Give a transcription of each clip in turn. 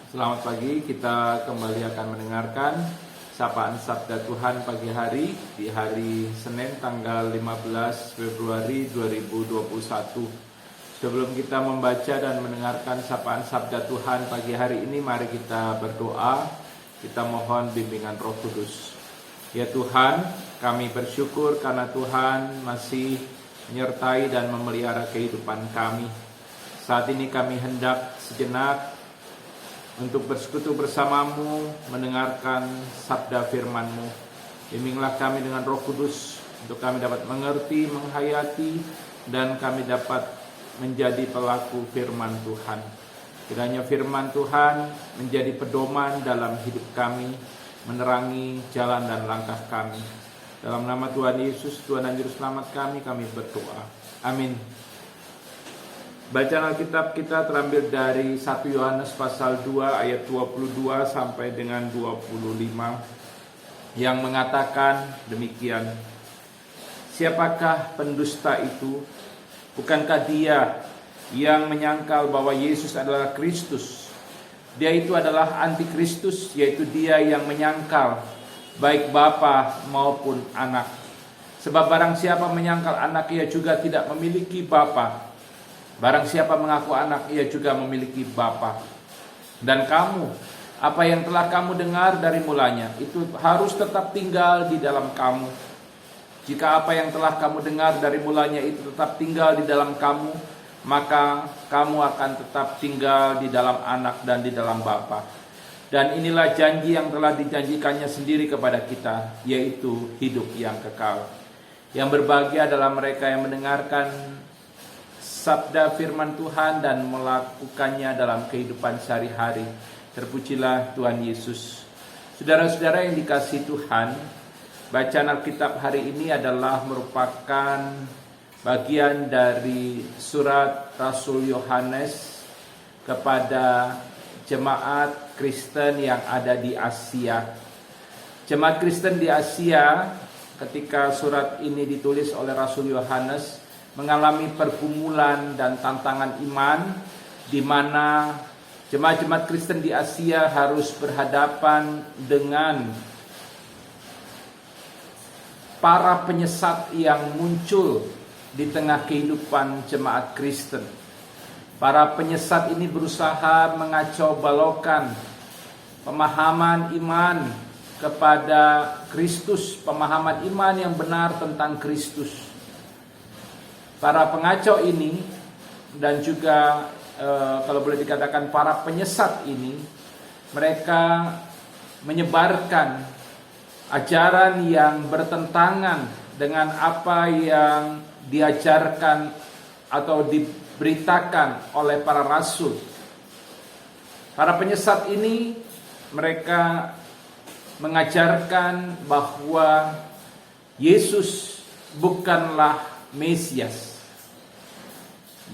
Selamat pagi, kita kembali akan mendengarkan Sapaan Sabda Tuhan pagi hari di hari Senin tanggal 15 Februari 2021. Sebelum kita membaca dan mendengarkan Sapaan Sabda Tuhan pagi hari ini, mari kita berdoa. Kita mohon bimbingan Roh Kudus. Ya Tuhan, kami bersyukur karena Tuhan masih menyertai dan memelihara kehidupan kami. Saat ini kami hendak sejenak untuk bersekutu bersamamu, mendengarkan sabda firman-Mu. Bimbinglah kami dengan Roh Kudus, untuk kami dapat mengerti, menghayati, dan kami dapat menjadi pelaku firman Tuhan. Kiranya firman Tuhan menjadi pedoman dalam hidup kami, menerangi jalan dan langkah kami. Dalam nama Tuhan Yesus, Tuhan dan Juru Selamat kami berdoa. Amin. Bacaan Alkitab kita terambil dari 1 Yohanes pasal 2 ayat 22 sampai dengan 25 yang mengatakan demikian. Siapakah pendusta itu? Bukankah dia yang menyangkal bahwa Yesus adalah Kristus? Dia itu adalah antikristus, yaitu dia yang menyangkal baik Bapa maupun anak. Sebab barang siapa menyangkal anak, ia juga tidak memiliki Bapa. Barang siapa mengaku anak, ia juga memiliki Bapa. Dan kamu, apa yang telah kamu dengar dari mulanya, itu harus tetap tinggal di dalam kamu. Jika apa yang telah kamu dengar dari mulanya itu tetap tinggal di dalam kamu, maka kamu akan tetap tinggal di dalam anak dan di dalam Bapa. Dan inilah janji yang telah dijanjikannya sendiri kepada kita, yaitu hidup yang kekal. Yang berbahagia adalah mereka yang mendengarkan sabda firman Tuhan dan melakukannya dalam kehidupan sehari-hari. Terpujilah Tuhan Yesus. Saudara-saudara yang dikasihi Tuhan, bacaan Alkitab hari ini adalah merupakan bagian dari surat Rasul Yohanes kepada jemaat Kristen yang ada di Asia. Jemaat Kristen di Asia, ketika surat ini ditulis oleh Rasul Yohanes, mengalami pergumulan dan tantangan iman, di mana jemaat-jemaat Kristen di Asia harus berhadapan dengan para penyesat yang muncul di tengah kehidupan jemaat Kristen. Para penyesat ini berusaha mengacau balaukan pemahaman iman kepada Kristus, pemahaman iman yang benar tentang Kristus. Para pengacau ini dan juga kalau boleh dikatakan para penyesat ini, mereka menyebarkan ajaran yang bertentangan dengan apa yang diajarkan atau diberitakan oleh para rasul. Para penyesat ini, mereka mengajarkan bahwa Yesus bukanlah Mesias.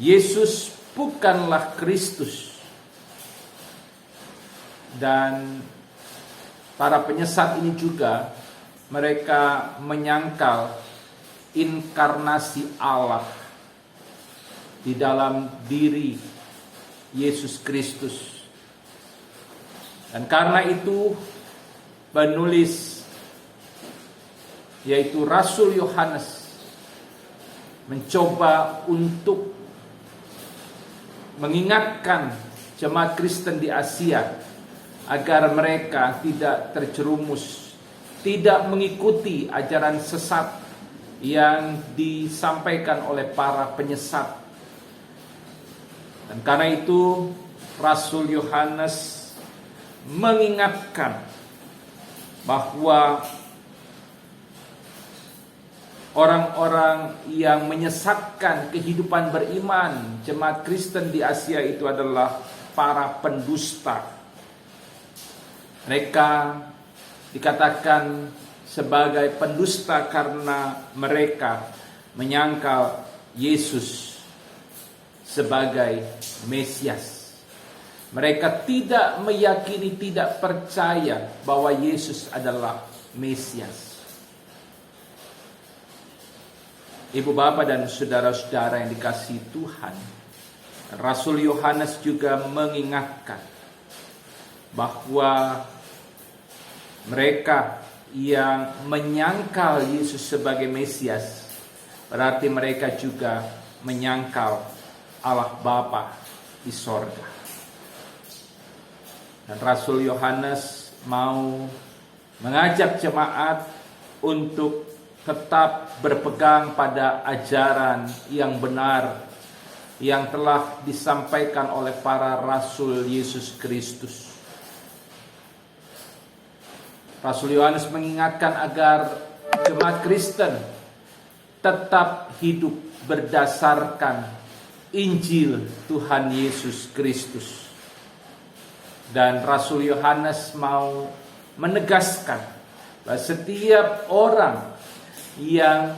Yesus bukanlah Kristus. Dan para penyesat ini juga mereka menyangkal inkarnasi Allah di dalam diri Yesus Kristus. Dan karena itu penulis, yaitu Rasul Yohanes, mencoba untuk mengingatkan jemaat Kristen di Asia agar mereka tidak terjerumus, tidak mengikuti ajaran sesat yang disampaikan oleh para penyesat. Dan karena itu Rasul Yohanes mengingatkan bahwa orang-orang yang menyesatkan kehidupan beriman jemaat Kristen di Asia itu adalah para pendusta. Mereka dikatakan sebagai pendusta karena mereka menyangkal Yesus sebagai Mesias. Mereka tidak meyakini, tidak percaya bahwa Yesus adalah Mesias. Ibu bapak dan saudara-saudara yang dikasihi Tuhan, Rasul Yohanes juga mengingatkan bahwa mereka yang menyangkal Yesus sebagai Mesias, berarti mereka juga menyangkal Allah Bapa di sorga. Dan Rasul Yohanes mau mengajak jemaat untuk tetap berpegang pada ajaran yang benar yang telah disampaikan oleh para Rasul Yesus Kristus. Rasul Yohanes mengingatkan agar jemaat Kristen tetap hidup berdasarkan Injil Tuhan Yesus Kristus. Dan Rasul Yohanes mau menegaskan bahwa setiap orang yang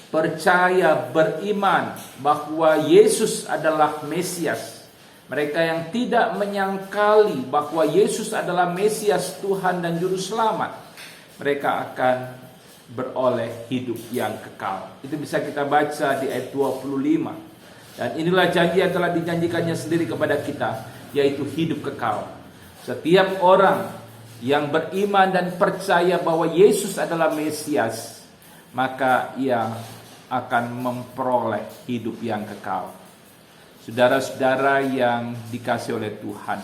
percaya, beriman bahwa Yesus adalah Mesias, mereka yang tidak menyangkali bahwa Yesus adalah Mesias, Tuhan dan Juru Selamat, mereka akan beroleh hidup yang kekal. Itu bisa kita baca di ayat 25. Dan inilah janji yang telah dijanjikannya sendiri kepada kita, yaitu hidup kekal. Setiap orang yang beriman dan percaya bahwa Yesus adalah Mesias, maka ia akan memperoleh hidup yang kekal. Saudara-saudara yang dikasihi oleh Tuhan,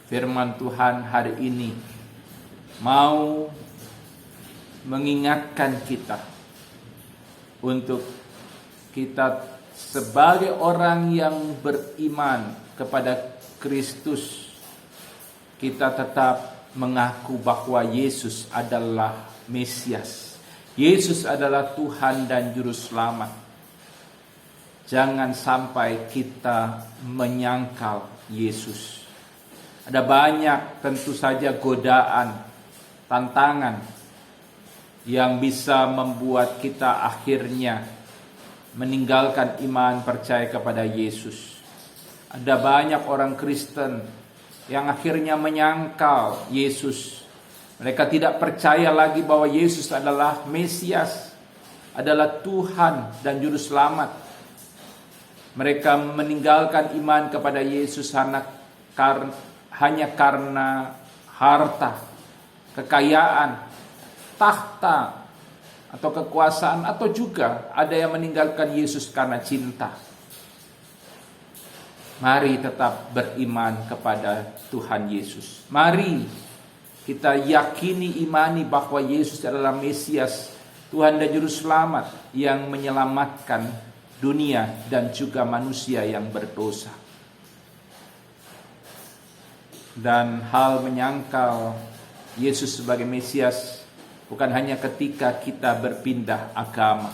firman Tuhan hari ini mau mengingatkan kita untuk kita sebagai orang yang beriman kepada Kristus, kita tetap mengaku bahwa Yesus adalah Mesias. Yesus adalah Tuhan dan Juru Selamat. Jangan sampai kita menyangkal Yesus. Ada banyak tentu saja godaan, tantangan yang bisa membuat kita akhirnya meninggalkan iman percaya kepada Yesus. Ada banyak orang Kristen yang akhirnya menyangkal Yesus. Mereka tidak percaya lagi bahwa Yesus adalah Mesias, adalah Tuhan dan Juru Selamat. Mereka meninggalkan iman kepada Yesus hanya karena harta, kekayaan, tahta, atau kekuasaan, atau juga ada yang meninggalkan Yesus karena cinta. Mari tetap beriman kepada Tuhan Yesus. Mari kita yakini, imani bahwa Yesus adalah Mesias, Tuhan dan Juru Selamat yang menyelamatkan dunia dan juga manusia yang berdosa. Dan hal menyangkal Yesus sebagai Mesias bukan hanya ketika kita berpindah agama.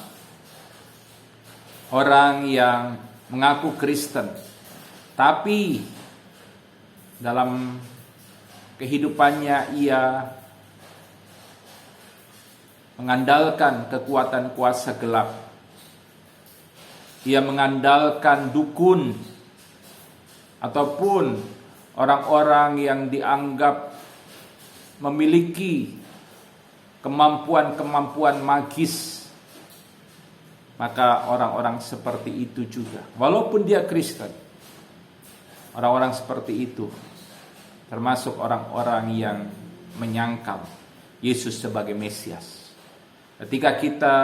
Orang yang mengaku Kristen, tapi dalam kehidupannya ia mengandalkan kekuatan kuasa gelap. Ia mengandalkan dukun ataupun orang-orang yang dianggap memiliki kemampuan-kemampuan magis. Maka orang-orang seperti itu juga, walaupun dia Kristen, orang-orang seperti itu termasuk orang-orang yang menyangkal Yesus sebagai Mesias. Ketika kita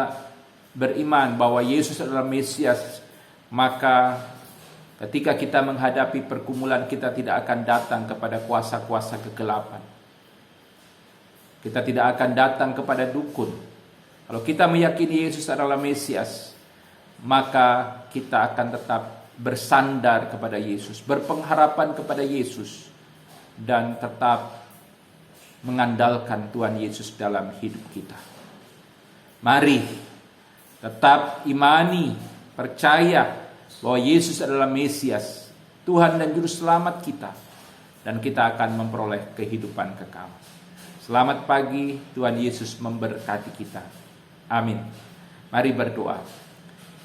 beriman bahwa Yesus adalah Mesias, maka ketika kita menghadapi pergumulan, kita tidak akan datang kepada kuasa-kuasa kegelapan. Kita tidak akan datang kepada dukun. Kalau kita meyakini Yesus adalah Mesias, maka kita akan tetap bersandar kepada Yesus, berpengharapan kepada Yesus, dan tetap mengandalkan Tuhan Yesus dalam hidup kita. Mari tetap imani, percaya bahwa Yesus adalah Mesias, Tuhan dan Juru Selamat kita, dan kita akan memperoleh kehidupan kekal. Selamat pagi, Tuhan Yesus memberkati kita. Amin. Mari berdoa.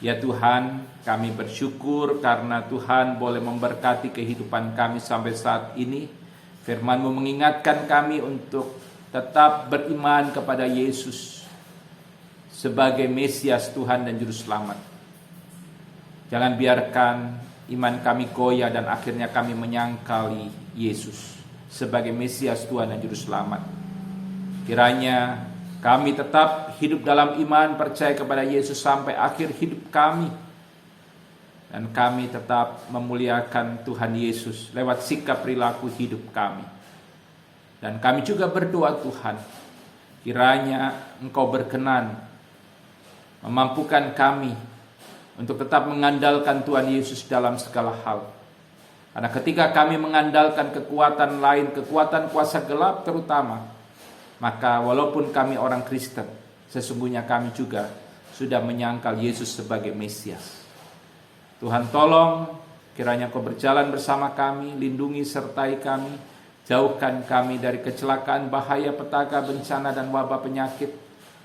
Ya Tuhan, kami bersyukur karena Tuhan boleh memberkati kehidupan kami sampai saat ini. Firman-Mu mengingatkan kami untuk tetap beriman kepada Yesus sebagai Mesias, Tuhan dan Juru Selamat. Jangan biarkan iman kami goyah dan akhirnya kami menyangkali Yesus. sebagai Mesias Tuhan dan Juru Selamat. Kiranya kami tetap hidup dalam iman, percaya kepada Yesus sampai akhir hidup kami. Dan kami tetap memuliakan Tuhan Yesus lewat sikap perilaku hidup kami. Dan kami juga berdoa Tuhan, kiranya Engkau berkenan memampukan kami untuk tetap mengandalkan Tuhan Yesus dalam segala hal. Karena ketika kami mengandalkan kekuatan lain, kekuatan kuasa gelap terutama, maka walaupun kami orang Kristen, sesungguhnya kami juga sudah menyangkal Yesus sebagai Mesias. Tuhan tolong, kiranya Kau berjalan bersama kami, lindungi sertai kami, jauhkan kami dari kecelakaan, bahaya, petaka, bencana, dan wabah penyakit.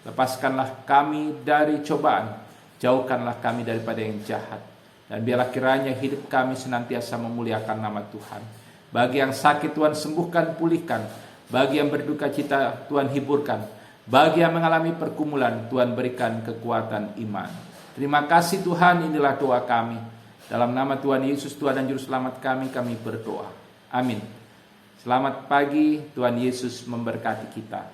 Lepaskanlah kami dari cobaan, jauhkanlah kami daripada yang jahat. Dan biarlah kiranya hidup kami senantiasa memuliakan nama Tuhan. Bagi yang sakit Tuhan sembuhkan, pulihkan. Bagi yang berduka cita Tuhan hiburkan. Bagi yang mengalami pergumulan Tuhan berikan kekuatan iman. Terima kasih Tuhan, inilah doa kami. Dalam nama Tuhan Yesus, Tuhan dan Juru Selamat kami berdoa. Amin. Selamat pagi, Tuhan Yesus memberkati kita.